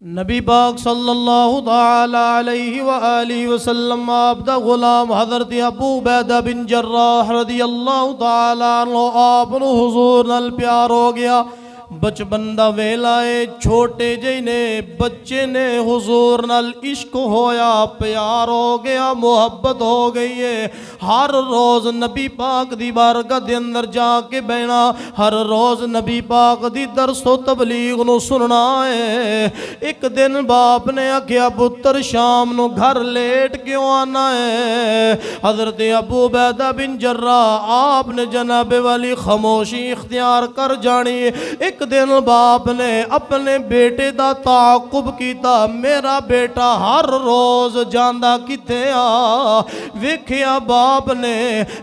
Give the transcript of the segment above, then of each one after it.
नबी पाक सल्लल्लाहु ताला अलैहि व आलिहि वसल्लम आप दा गुलाम हज़रत अबू उबैदा बिन जर्राह रज़ियल्लाहु ताला अन्हु आप नूं हुज़ूर नाल प्यार हो गया। बचपन दा वेला है, छोटे जे ने बच्चे ने हुजूर नाल इश्क होया, प्यार हो गया, मुहब्बत हो गई है। हर रोज़ नबी पाक दी बारगाह दे अंदर जाके बहना, हर रोज़ नबी पाक दी दरसो तबलीग नूं सुनना है। एक दिन बाप ने आख्या पुत्र शाम नूं घर लेट क्यों आना है। हज़रत अबू उबैदा बिन जर्राह आपने जनाबे वाली खामोशी इख्तियार कर जानी। एक दिन बाप ने अपने बेटे दा ताकुब कीता, मेरा बेटा हर रोज जांदा किथे आ। वेखिया बाप ने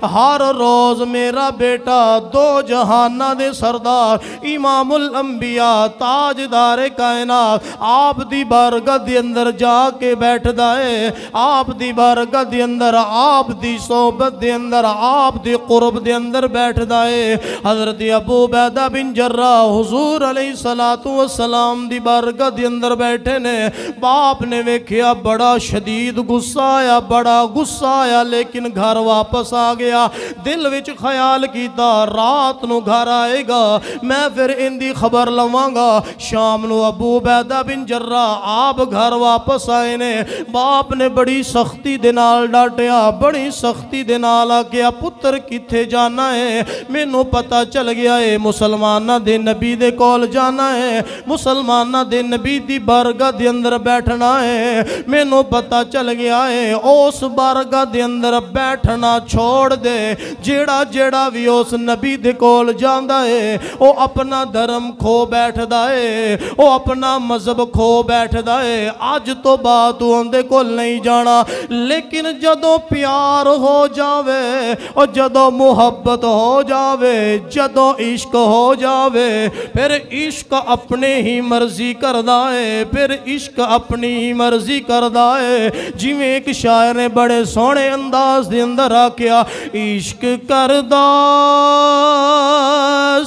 हर रोज मेरा बेटा दो जहाना दे सरदार इमामुल अंबिया ताजदार कायनात आप दी बारगाह दे अंदर जाके बैठदा है। आप दी बारगाह दे अंदर, आप दी सोहबत दे अंदर, आप दी कुर्ब दे अंदर बैठदा है। हज़रत अबू उबैदा बिन जर्राह हुजूर अलैहिस्सलातु वस्सलाम दी बारगाह दे अंदर बैठे ने। बाप ने वेखिया बड़ा शदीद गुस्सा आया, बड़ा गुस्सा आया, लेकिन घर वापस आ गया। दिल विच ख्याल कीता रात नूं घर आएगा, मैं फिर इनदी खबर लवांगा। शाम नूं अबू उबैदा बिन जर्राह आप घर वापस आए ने। बाप ने बड़ी सख्ती दे नाल डांटिया, बड़ी सख्ती दे नाल आख्या पुत्र किथे जाना है। मैनू पता चल गया है मुसलमाना दे नबी दे कोल जाना है, मुसलमाना दे नबी दी बारगाह दे अंदर बैठना है। मैनू पता चल गया है उस बारगाह दे अंदर बैठना छोड़ दे। जेड़ा जेड़ा भी उस नबी दे कोल जांदा है वो अपना धर्म खो बैठदा है, वो अपना मजहब खो बैठदा है। अज तो बाद तू उनदे कोल नहीं जाना, लेकिन जदों प्यार हो जावे और जदों मुहब्बत हो जावे, जदों इश्क हो जावे, फिर इश्क अपने ही मर्जी करदा है, फिर इश्क अपनी ही मर्जी करदा है। जिवें एक शायर ने बड़े सोहने अंदाज दे अंदर आख्या, इश्क करदा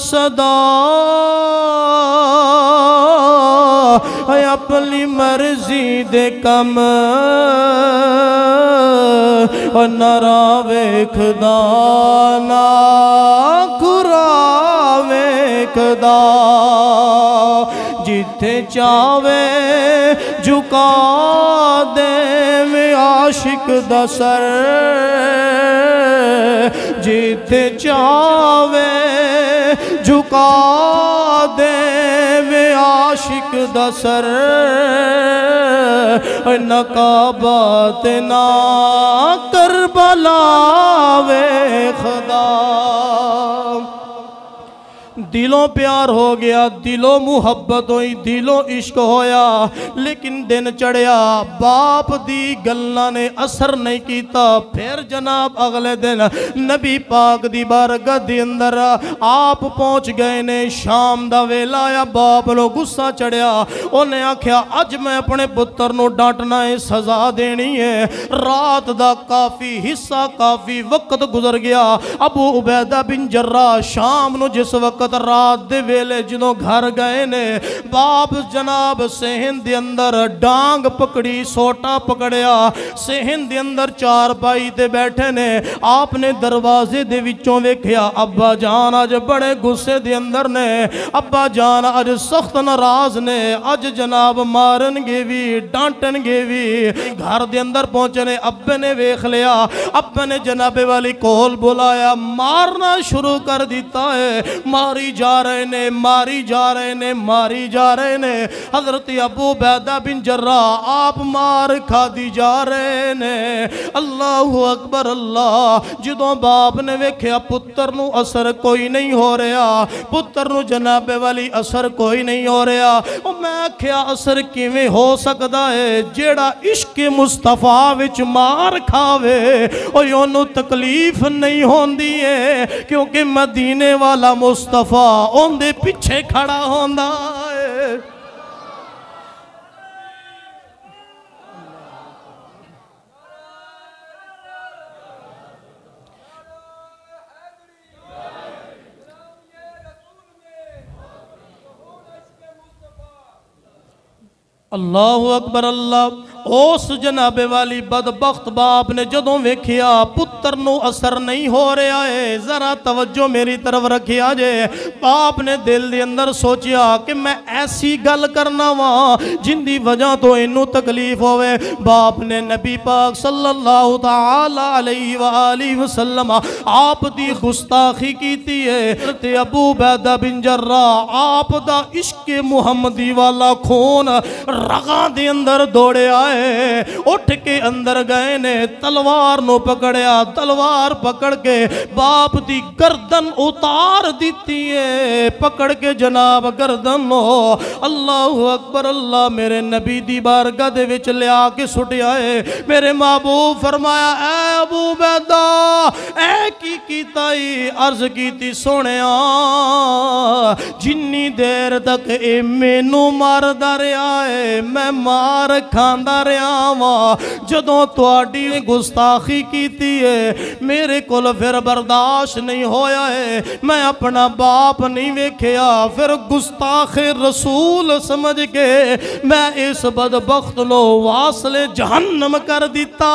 सदा अपनी मर्जी दे कम नारा वेखदा ना खुरा वेखदा। जिथे चावे झुका दे आशिक दा सर, जिथे चावे झुका दे आशिक दा सर। न काबा ते ना करबला वेखदा। दिलों प्यार हो गया, दिलों मुहब्बत हुई, दिलों इश्क होया, लेकिन दिन चढ़िया बाप दी गल्लां ने असर नहीं किया। फिर जनाब अगले दिन नबी पाक दी बारगाह दे अंदर आप पहुंच गए ने। शाम दा वेला आया, बाप नो गुस्सा चढ़िया। उन्हें आख्या अज मैं अपने पुत्र नूं डांटना है, सजा देनी है। रात दा काफ़ी हिस्सा, काफ़ी वक्त गुजर गया। अबू उबैदा बिन जर्राह शाम नूं जिस वक्त रात दे वेले जदों घर गए ने, बाप जनाब सेहन दे अंदर डांग पकड़ी, सोटा पकड़िया, सेहन दे अंदर चार पाई ते बैठे ने। आपने दरवाजे दे विचों वेख्या अब्बा जान अज बड़े गुस्से दे अंदर ने, अब्बा जान अज सख्त नाराज ने, अज जनाब मारनगे भी, डांटनगे भी। घर दे अंदर पहुंचे ने, अब्बे ने वेख लिया, अब्बे ने जनाबे वाली कोल बुलाया, मारना शुरू कर दिता है। मारी जा रहे ने, मारी जा रहे ने, मारी जा रहे ने। हजरत अबू उबैदा बिन जर्राह आप मार खादी जा रहे ने। अल्लाहु अकबर अल्लाह। जदों बाप ने वेख्या पुत्र नूं असर कोई नहीं हो रहा, पुत्र नूं जनाबे वाली असर कोई नहीं हो रहा। और मैं आख्या असर किवें हो सकदा है, जेड़ा इश्क मुस्तफा विच मार खावे और ओनू तकलीफ नहीं होंदी है, क्योंकि मदीने वाला मुस्तफा उनके पीछे खड़ा होंदा है। अल्लाहु अकबर अल्लाह। उस जनाबे वाली बदबख्त बाप ने जदों वेखिया पुत्र नू असर नहीं हो रहा है, जरा तवज्जो मेरी तरफ रखिया जे। बाप ने दिल दे अंदर सोचिया कि मैं ऐसी गल करना वा जिंदी वजह तो इनू तकलीफ होवे। बाप ने नबी पाक सल्लल्लाहु ताला अलैहि वाली वसल्लम आप दी गुस्ताखी कीती है ते अबू बैदा बिन जर्राह आप दा इश्क मुहम्मदी वाला खून रगा दे अंदर दौड़िया है। उठ के अंदर गए ने तलवार नो पकड़िया, तलवार पकड़ के बाप दी गर्दन उतार दी है, पकड़ के जनाब गर्दन नो अल्लाहु अकबर अल्लाह मेरे नबी दी बारगाह दे विच लिया के सुटिया है। मेरे महबूब फरमाया ऐ अबू बैदा ऐ की कीता ही? अर्ज कीती सोहणिया जिन्नी देर तक ए मैनू मारदा रहा है मैं मार खांदा रहा वा, जदों तुहाडी गुस्ताखी कीती है मेरे कोल फिर बर्दाश्त नहीं होया है, मैं अपना बाप नहीं वेखिया, फिर गुस्ताखे रसूल समझ के मैं इस बदबख्त नो वासले जहन्नम कर दिता।